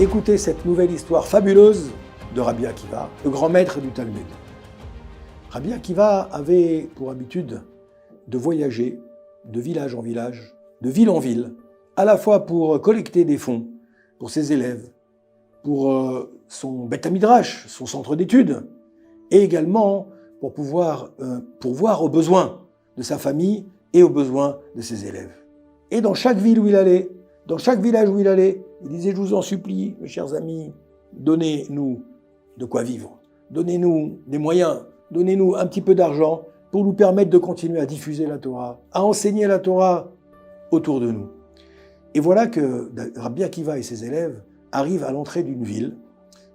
Écoutez cette nouvelle histoire fabuleuse de Rabbi Akiva, le grand maître du Talmud. Rabbi Akiva avait pour habitude de voyager de village en village, de ville en ville, à la fois pour collecter des fonds pour ses élèves, pour son Beth Midrash, son centre d'études, et également pour pouvoir pourvoir aux besoins de sa famille et aux besoins de ses élèves. Et dans chaque ville où il allait, dans chaque village où il allait, il disait « Je vous en supplie, mes chers amis, donnez-nous de quoi vivre, donnez-nous des moyens, donnez-nous un petit peu d'argent pour nous permettre de continuer à diffuser la Torah, à enseigner la Torah autour de nous. » Et voilà que Rabbi Akiva et ses élèves arrivent à l'entrée d'une ville.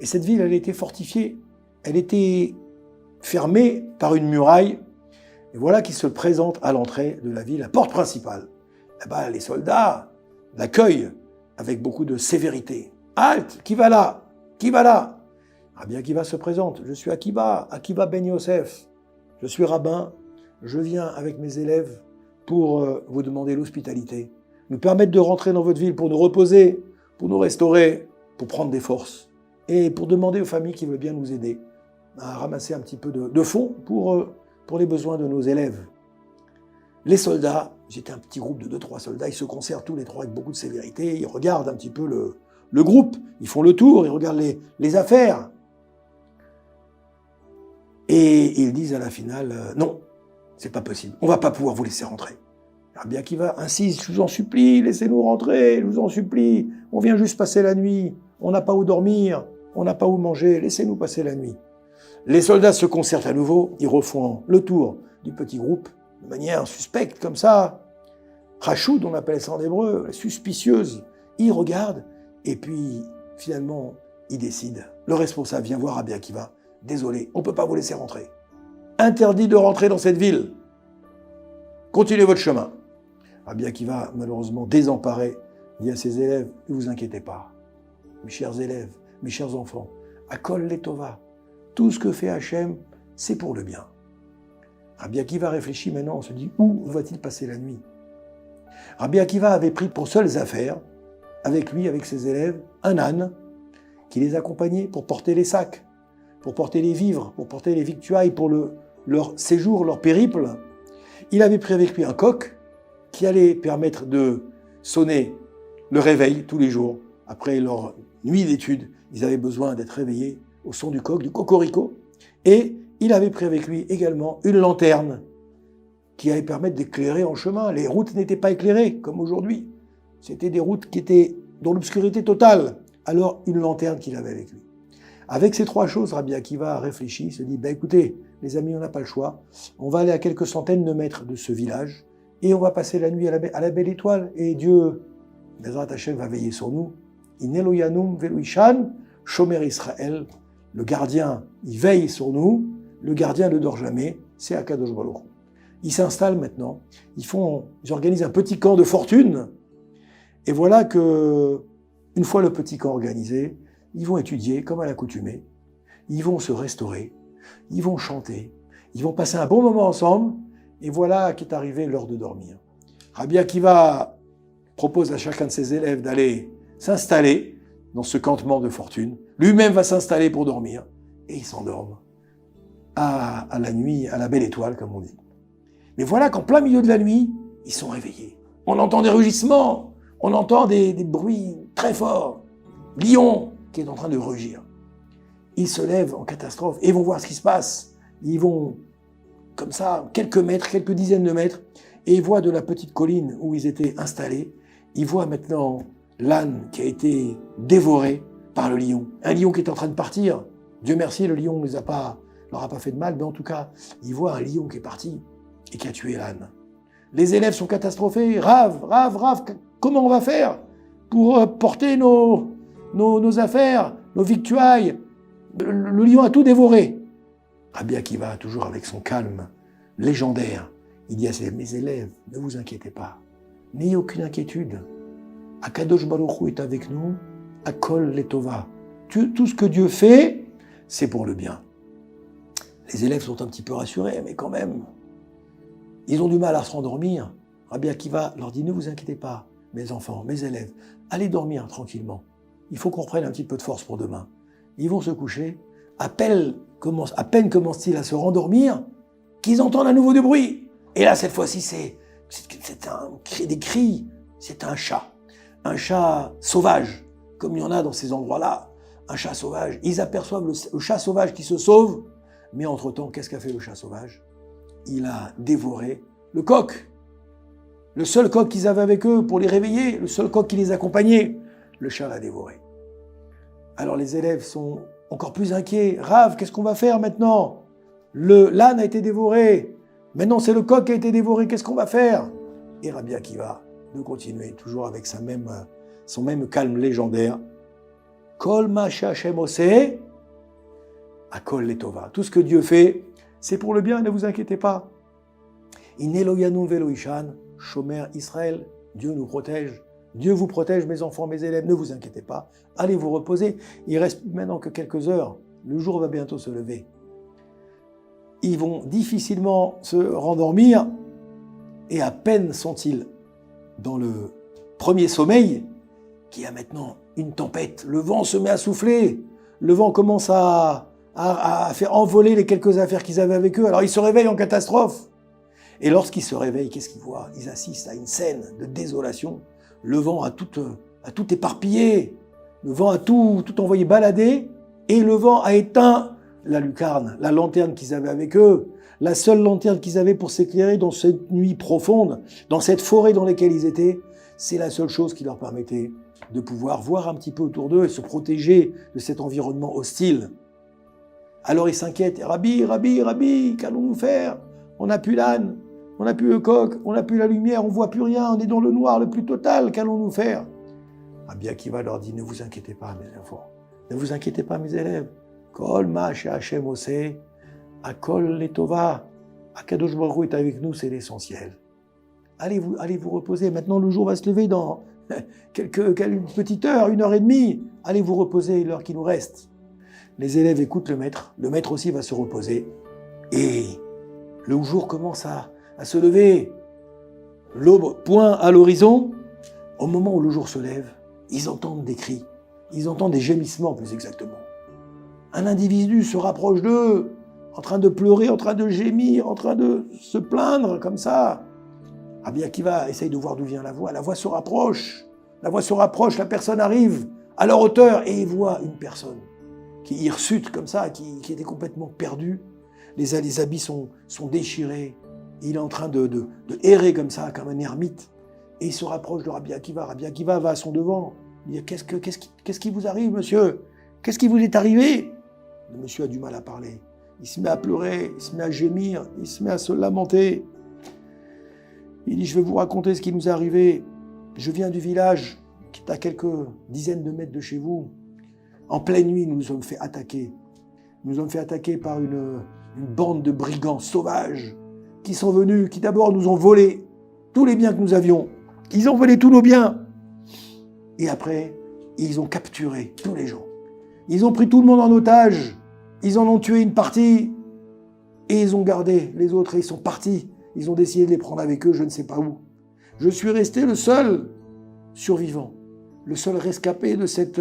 Et cette ville, elle était fortifiée, elle était fermée par une muraille. Et voilà qu'ils se présentent à l'entrée de la ville, la porte principale. Là-bas, les soldats l'accueillent avec beaucoup de sévérité. « Halte, qui va là? Qui va là ?» Rabbi Akiva se présente. « Je suis Akiva ben Yosef. Je suis rabbin. Je viens avec mes élèves pour vous demander l'hospitalité, nous permettre de rentrer dans votre ville pour nous reposer, pour nous restaurer, pour prendre des forces et pour demander aux familles qui veulent bien nous aider à ramasser un petit peu de fonds pour les besoins de nos élèves. » Les soldats, j'étais un petit groupe de 2-3 soldats, ils se concertent tous les trois avec beaucoup de sévérité, ils regardent un petit peu le groupe, ils font le tour, ils regardent les affaires. Et ils disent à la finale, non, c'est pas possible, on va pas pouvoir vous laisser rentrer. Rabbi Akiva insiste, je vous en supplie, laissez-nous rentrer, je vous en supplie, on vient juste passer la nuit, on n'a pas où dormir, on n'a pas où manger, laissez-nous passer la nuit. Les soldats se concertent à nouveau, ils refont le tour du petit groupe, de manière suspecte comme ça, Rachoud, on appelle ça en hébreu, suspicieuse. Ils regardent et puis finalement ils décident. Le responsable vient voir Rabbi Akiva. Désolé, on ne peut pas vous laisser rentrer. Interdit de rentrer dans cette ville. Continuez votre chemin. Rabbi Akiva, malheureusement désemparé, dit à ses élèves, ne vous inquiétez pas. Mes chers élèves, mes chers enfants, Akol Letova, tout ce que fait Hachem, c'est pour le bien. Rabbi Akiva réfléchit maintenant, on se dit, où va-t-il passer la nuit? Rabbi Akiva avait pris pour seules affaires, avec lui, avec ses élèves, un âne qui les accompagnait pour porter les sacs, pour porter les vivres, pour porter les victuailles, pour leur séjour, leur périple. Il avait pris avec lui un coq qui allait permettre de sonner le réveil tous les jours. Après leur nuit d'études, ils avaient besoin d'être réveillés au son du coq, du cocorico. Et il avait pris avec lui également une lanterne qui allait permettre d'éclairer en chemin. Les routes n'étaient pas éclairées comme aujourd'hui. C'était des routes qui étaient dans l'obscurité totale. Alors, une lanterne qu'il avait avec lui. Avec ces trois choses, Rabbi Akiva réfléchit, se dit, écoutez, les amis, on n'a pas le choix. On va aller à quelques centaines de mètres de ce village et on va passer la nuit à la belle étoile. Et Dieu, Bezrat Hashem, va veiller sur nous. In Eloyanum veluishan, Shomer Israël. Le gardien, il veille sur nous. Le gardien ne dort jamais. C'est Akadosh Baruch Hu. Ils s'installent maintenant. Ils organisent un petit camp de fortune. Et voilà que, une fois le petit camp organisé, ils vont étudier comme à l'accoutumée. Ils vont se restaurer. Ils vont chanter. Ils vont passer un bon moment ensemble. Et voilà qu'est arrivée l'heure de dormir. Rabbi Akiva propose à chacun de ses élèves d'aller s'installer dans ce campement de fortune. Lui-même va s'installer pour dormir. Et ils s'endorment. À la nuit, à la belle étoile, comme on dit. Mais voilà qu'en plein milieu de la nuit, ils sont réveillés. On entend des rugissements, on entend des bruits très forts. Lion qui est en train de rugir. Ils se lèvent en catastrophe et vont voir ce qui se passe. Ils vont, comme ça, quelques mètres, quelques dizaines de mètres, et ils voient de la petite colline où ils étaient installés, ils voient maintenant l'âne qui a été dévoré par le lion. Un lion qui est en train de partir. Dieu merci, le lion ne leur a pas fait de mal, mais en tout cas, ils voient un lion qui est parti et qui a tué l'âne. Les élèves sont catastrophés. Rav, comment on va faire pour porter nos affaires, nos victuailles? Le lion a tout dévoré. Rabbi Akiva, toujours avec son calme légendaire, il dit à mes élèves, ne vous inquiétez pas, n'ayez aucune inquiétude. Akadosh Baruch Hu est avec nous, Akol Letova. Tout ce que Dieu fait, c'est pour le bien. Les élèves sont un petit peu rassurés, mais quand même, ils ont du mal à se rendormir. Rabbi Akiva leur dit, ne vous inquiétez pas, mes enfants, mes élèves, allez dormir tranquillement. il faut qu'on reprenne un petit peu de force pour demain. Ils vont se coucher, à peine commencent-ils à se rendormir, qu'ils entendent à nouveau du bruit. Et là, cette fois-ci, c'est des cris, c'est un chat sauvage, comme il y en a dans ces endroits-là, un chat sauvage. Ils aperçoivent le chat sauvage qui se sauve, mais entre-temps, qu'est-ce qu'a fait le chat sauvage? Il a dévoré le coq. Le seul coq qu'ils avaient avec eux pour les réveiller, le seul coq qui les accompagnait, le chat l'a dévoré. Alors les élèves sont encore plus inquiets. Rav, qu'est-ce qu'on va faire maintenant? L'âne a été dévoré. Maintenant, c'est le coq qui a été dévoré. Qu'est-ce qu'on va faire? Et Rabbi Akiva de continuer, toujours avec son même calme légendaire. Kol ma she'Hashem oseh, akol letova. Tout ce que Dieu fait, c'est pour le bien, ne vous inquiétez pas. In Eloyanu velo ishan, shomer Israël. Dieu nous protège. Dieu vous protège, mes enfants, mes élèves, ne vous inquiétez pas. Allez vous reposer. Il reste maintenant que quelques heures. Le jour va bientôt se lever. Ils vont difficilement se rendormir et à peine sont-ils dans le premier sommeil qu'il y a maintenant une tempête. Le vent se met à souffler. Le vent commence à faire envoler les quelques affaires qu'ils avaient avec eux. Alors ils se réveillent en catastrophe. Et lorsqu'ils se réveillent, qu'est-ce qu'ils voient? Ils assistent à une scène de désolation. Le vent a tout éparpillé. Le vent a tout envoyé balader. Et le vent a éteint la lucarne, la lanterne qu'ils avaient avec eux. La seule lanterne qu'ils avaient pour s'éclairer dans cette nuit profonde, dans cette forêt dans laquelle ils étaient, c'est la seule chose qui leur permettait de pouvoir voir un petit peu autour d'eux et se protéger de cet environnement hostile. Alors ils s'inquiètent. Rabbi, qu'allons-nous faire? On n'a plus l'âne, on n'a plus le coq, on n'a plus la lumière, on ne voit plus rien, on est dans le noir le plus total, qu'allons-nous faire? Rabbi Akiva leur dit, ne vous inquiétez pas mes enfants, ne vous inquiétez pas mes élèves. Kol ma she'Hashem oseh, akol letova. Akadosh Baruch Hu est avec nous, c'est l'essentiel. Allez vous reposer. Maintenant, le jour va se lever dans une petite heure, 1h30. Allez vous reposer, l'heure qui nous reste. Les élèves écoutent le maître. Le maître aussi va se reposer. Et le jour commence à se lever. L'aube pointe à l'horizon. Au moment où le jour se lève, ils entendent des cris. Ils entendent des gémissements, plus exactement. Un individu se rapproche d'eux, en train de pleurer, en train de gémir, en train de se plaindre, comme ça. Rabbi Akiva essaye de voir d'où vient la voix se rapproche. La voix se rapproche, la personne arrive à leur hauteur et il voit une personne qui hirsute comme ça, qui était complètement perdue. Les habits sont déchirés. Il est en train de errer comme ça, comme un ermite. Et il se rapproche de Rabbi Akiva. Rabbi Akiva va à son devant. Il dit, qu'est-ce qui vous arrive, monsieur? Qu'est-ce qui vous est arrivé? Le monsieur a du mal à parler. Il se met à pleurer, il se met à gémir, il se met à se lamenter. Il dit, je vais vous raconter ce qui nous est arrivé. Je viens du village, qui est à quelques dizaines de mètres de chez vous. En pleine nuit, nous nous sommes fait attaquer. Nous nous sommes fait attaquer par une bande de brigands sauvages qui sont venus, qui d'abord nous ont volé tous les biens que nous avions. Ils ont volé tous nos biens. Et après, ils ont capturé tous les gens. Ils ont pris tout le monde en otage. Ils en ont tué une partie. Et ils ont gardé les autres et ils sont partis. Ils ont décidé de les prendre avec eux, je ne sais pas où. Je suis resté le seul survivant, le seul rescapé de cette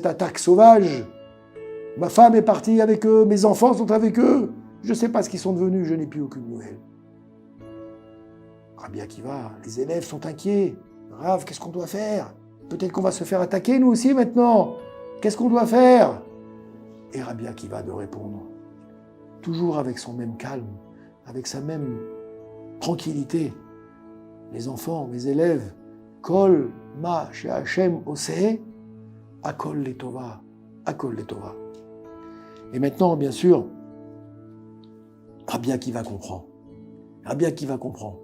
attaque sauvage. Ma femme est partie avec eux, mes enfants sont avec eux. Je ne sais pas ce qu'ils sont devenus, je n'ai plus aucune nouvelle. Rabbi Akiva, les élèves sont inquiets. Rav, qu'est-ce qu'on doit faire? Peut-être qu'on va se faire attaquer nous aussi maintenant. Qu'est-ce qu'on doit faire? Et Rabbi Akiva de répondre, toujours avec son même calme, avec sa même tranquillité. Les enfants, mes élèves, Kol ma she'Hashem oseh, akol letova, akol letova. Et maintenant, bien sûr, Rabbi Akiva comprend. Rabbi Akiva comprend.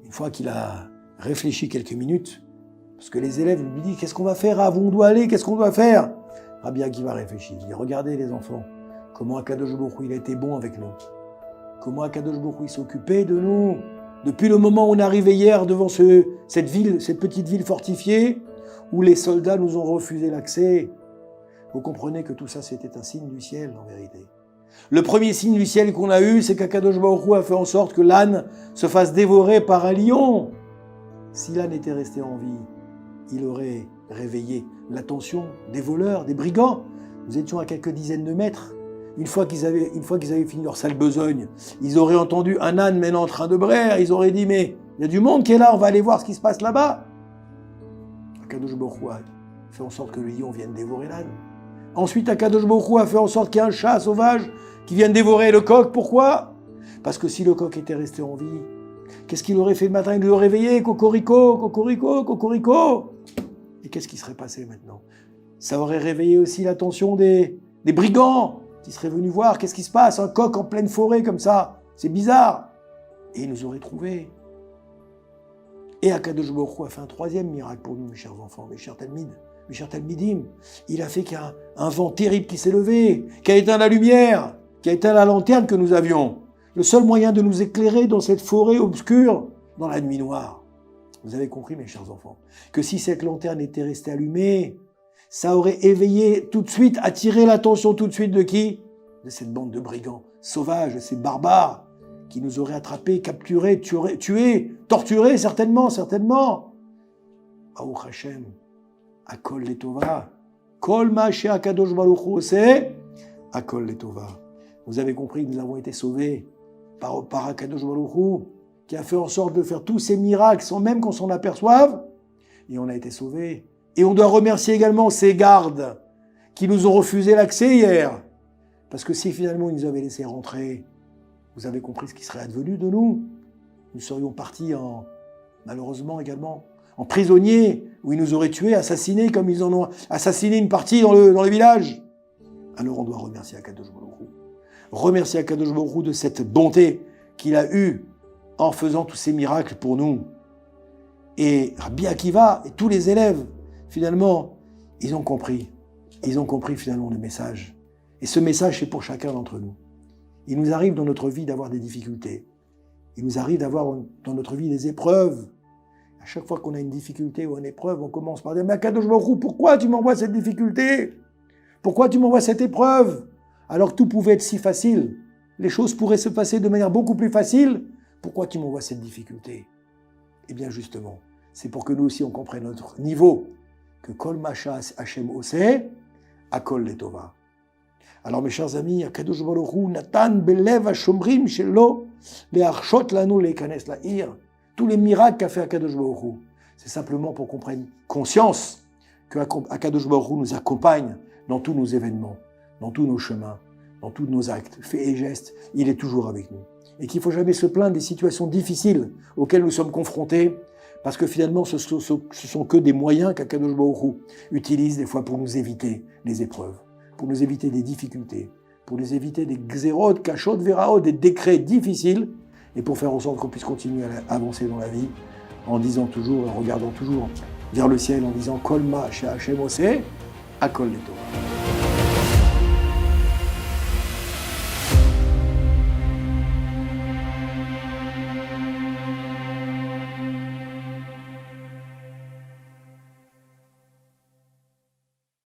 Une fois qu'il a réfléchi quelques minutes, parce que les élèves lui disent, qu'est-ce qu'on va faire, Rav, où on doit aller, qu'est-ce qu'on doit faire? Rabbi Akiva réfléchit, il dit, regardez les enfants, comment Akadosh Baruch Hu, il a été bon avec nous. Comment Akadosh Baruch Hu, il s'occupait de nous. Depuis le moment où on est arrivé hier devant cette petite ville fortifiée, où les soldats nous ont refusé l'accès, vous comprenez que tout ça, c'était un signe du ciel, en vérité. Le premier signe du ciel qu'on a eu, c'est qu'Akadosh Baruch Hu a fait en sorte que l'âne se fasse dévorer par un lion. Si l'âne était resté en vie, il aurait réveiller l'attention des voleurs, des brigands. Nous étions à quelques dizaines de mètres. Une fois qu'ils avaient fini leur sale besogne, ils auraient entendu un âne maintenant en train de braire. Ils auraient dit, mais il y a du monde qui est là, on va aller voir ce qui se passe là-bas. Akadosh Baruch Hu a fait en sorte que le lion vienne dévorer l'âne. Ensuite, Akadosh Baruch Hu a fait en sorte qu'il y ait un chat sauvage qui vienne dévorer le coq. Pourquoi? Parce que si le coq était resté en vie, qu'est-ce qu'il aurait fait le matin? Il le réveillait, cocorico, cocorico, cocorico. Et qu'est-ce qui serait passé maintenant? Ça aurait réveillé aussi l'attention des brigands qui seraient venus voir qu'est-ce qui se passe, un coq en pleine forêt comme ça, c'est bizarre. Et ils nous auraient trouvés. Et Akadosh Baruch Hu a fait un troisième miracle pour nous, mes chers enfants, mes chers talmidim. Il a fait qu'il y a un vent terrible qui s'est levé, qui a éteint la lumière, qui a éteint la lanterne que nous avions. Le seul moyen de nous éclairer dans cette forêt obscure, dans la nuit noire. Vous avez compris, mes chers enfants, que si cette lanterne était restée allumée, ça aurait éveillé tout de suite, attiré l'attention tout de suite de qui? De cette bande de brigands sauvages, de ces barbares, qui nous auraient attrapés, capturés, tués, torturés, certainement. Baruch Hashem, Akol Letova, Kol ma she'akadosh Baruch Hu oseh, Akol Letova. Vous avez compris que nous avons été sauvés par Akadosh Baruch Hu, qui a fait en sorte de faire tous ces miracles sans même qu'on s'en aperçoive, et on a été sauvés. Et on doit remercier également ces gardes qui nous ont refusé l'accès hier, parce que si finalement ils nous avaient laissé rentrer, vous avez compris ce qui serait advenu de nous. Nous serions partis malheureusement également, en prisonniers, où ils nous auraient tués, assassinés, comme ils en ont assassiné une partie dans le village. Alors on doit remercier Akadosh Baruch Hu. Remercier Akadosh Baruch Hu de cette bonté qu'il a eue en faisant tous ces miracles pour nous. Et Rabbi Akiva et tous les élèves, finalement, ils ont compris finalement le message. Et ce message, c'est pour chacun d'entre nous. Il nous arrive dans notre vie d'avoir des difficultés. Il nous arrive d'avoir dans notre vie des épreuves. À chaque fois qu'on a une difficulté ou une épreuve, on commence par dire « Mais Akadosh Baruch Hu, pourquoi tu m'envoies cette difficulté? Pourquoi tu m'envoies cette épreuve? Alors que tout pouvait être si facile. Les choses pourraient se passer de manière beaucoup plus facile. Pourquoi tu m'envoies cette difficulté ?» Eh bien justement, c'est pour que nous aussi on comprenne notre niveau. Que Kol Masha Hashem oseh, Akol Letova. Alors mes chers amis, Akadosh Baruch Hu Natan Belev Hashomrim Shelo Le'arshot Lanu Le'kanes La'ir. Tous les miracles qu'a fait Akadosh Baruch Hu, c'est simplement pour qu'on prenne conscience que Akadosh Baruch Hu nous accompagne dans tous nos événements, dans tous nos chemins, dans tous nos actes, faits et gestes. Il est toujours avec nous. Et qu'il ne faut jamais se plaindre des situations difficiles auxquelles nous sommes confrontés, parce que finalement, ce sont que des moyens qu'Akadosh Baruch Hu utilise des fois pour nous éviter les épreuves, pour nous éviter des difficultés, pour nous éviter des xérot, kachot, véraot, des décrets difficiles, et pour faire en sorte qu'on puisse continuer à avancer dans la vie en disant toujours, en regardant toujours vers le ciel, en disant Kol ma she'Hashem oseh, Akol Letova.